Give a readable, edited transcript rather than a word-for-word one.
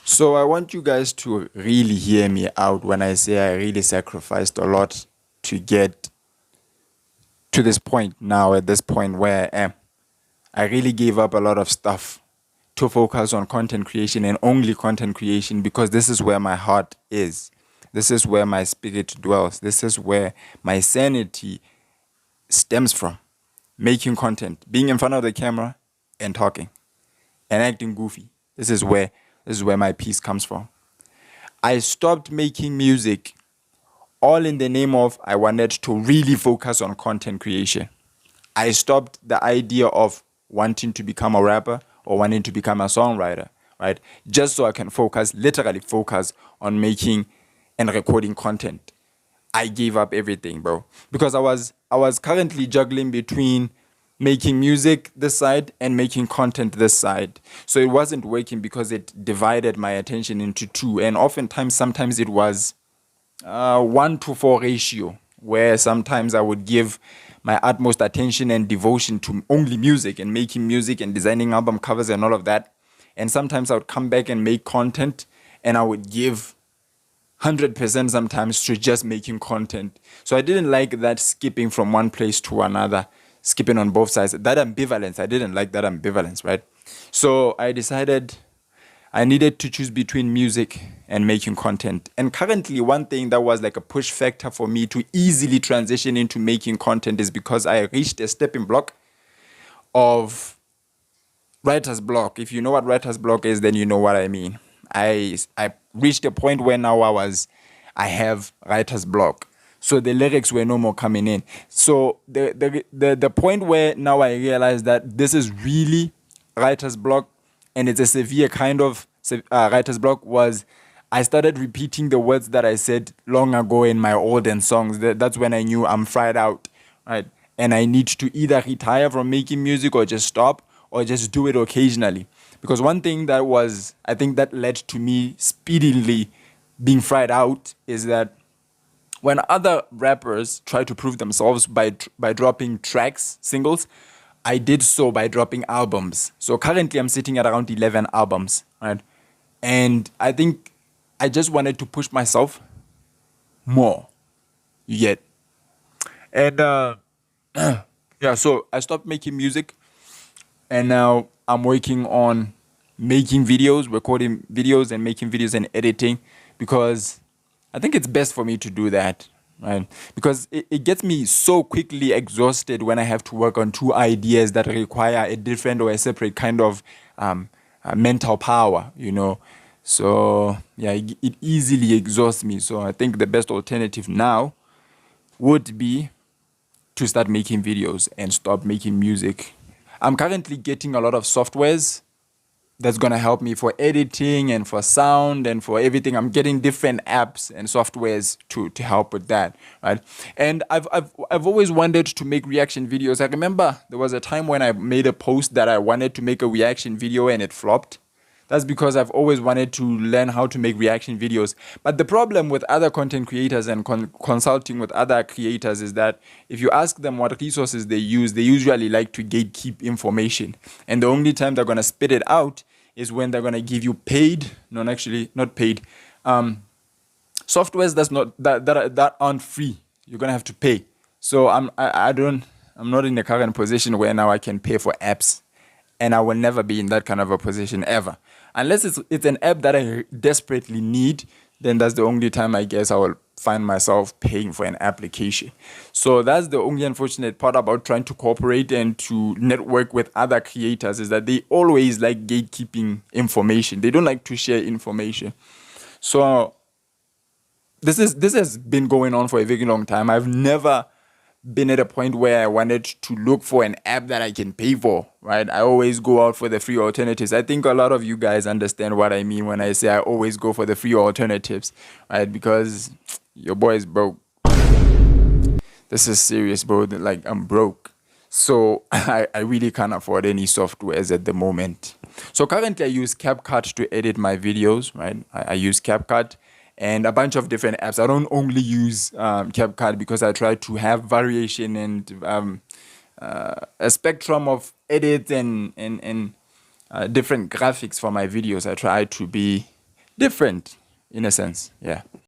So I want you guys to really hear me out when I say I really sacrificed a lot to get to this point now, at this point where I am. I really gave up a lot of stuff to focus on content creation and only content creation because this is where my heart is. This is where my spirit dwells. This is where my sanity stems from. Making content, being in front of the camera and talking and acting goofy. This is where my peace comes from. I stopped making music all in the name of I wanted to really focus on content creation. I stopped the idea of wanting to become a rapper or wanting to become a songwriter, right? Just so I can literally focus on making and recording content. I gave up everything, bro, because I was currently juggling between making music this side and making content this side. So it wasn't working because it divided my attention into two, and oftentimes sometimes it was 1 to 4 ratio, where sometimes I would give my utmost attention and devotion to only music and making music and designing album covers and all of that. And sometimes I would come back and make content and I would give 100% sometimes to just making content. So I didn't like that skipping from one place to another, skipping on both sides. That ambivalence, I didn't like that ambivalence, right? So I decided I needed to choose between music and making content. And currently, one thing that was like a push factor for me to easily transition into making content is because I reached a stepping block of writer's block. If you know what writer's block is, then you know what I mean. I reached a point where now I have writer's block. So the lyrics were no more coming in. So the point where now I realized that this is really writer's block, and it's a severe kind of writer's block, was I started repeating the words that I said long ago in my olden songs. That's when I knew I'm fried out, right? And I need to either retire from making music or just stop or just do it occasionally. Because one thing I think that led to me speedily being fried out is that when other rappers try to prove themselves by dropping tracks, singles, I did so by dropping albums. So currently I'm sitting at around 11 albums, right? And I think I just wanted to push myself more. You get? And yeah, so I stopped making music and now I'm working on making videos, recording videos and making videos and editing, because I think it's best for me to do that, right? Because it gets me so quickly exhausted when I have to work on two ideas that require a different or a separate kind of mental power, you know. So yeah, it easily exhausts me. So I think the best alternative now would be to start making videos and stop making music. I'm currently getting a lot of softwares that's going to help me for editing and for sound and for everything. I'm getting different apps and softwares to help with that, right? And I've always wanted to make reaction videos. I remember there was a time when I made a post that I wanted to make a reaction video and it flopped. That's because I've always wanted to learn how to make reaction videos. But the problem with other content creators and consulting with other creators is that if you ask them what resources they use, they usually like to gatekeep information. And the only time they're going to spit it out is when they're going to give you paid, no, actually not paid, softwares that aren't free. You're going to have to pay. So I'm not in the current position where now I can pay for apps. And I will never be in that kind of a position ever. Unless it's an app that I desperately need, then that's the only time I guess I will find myself paying for an application. So that's the only unfortunate part about trying to cooperate and to network with other creators, is that they always like gatekeeping information. They don't like to share information. So this has been going on for a very long time. I've never been at a point where I wanted to look for an app that I can pay for, right? I always go out for the free alternatives. I think a lot of you guys understand what I mean when I say I always go for the free alternatives, right? Because your boy is broke. This is serious, bro. Like, I'm broke. So I really can't afford any softwares at the moment. So currently I use CapCut to edit my videos, right? I use CapCut and a bunch of different apps. I don't only use CapCut because I try to have variation and a spectrum of edits and different graphics for my videos. I try to be different in a sense. Yeah.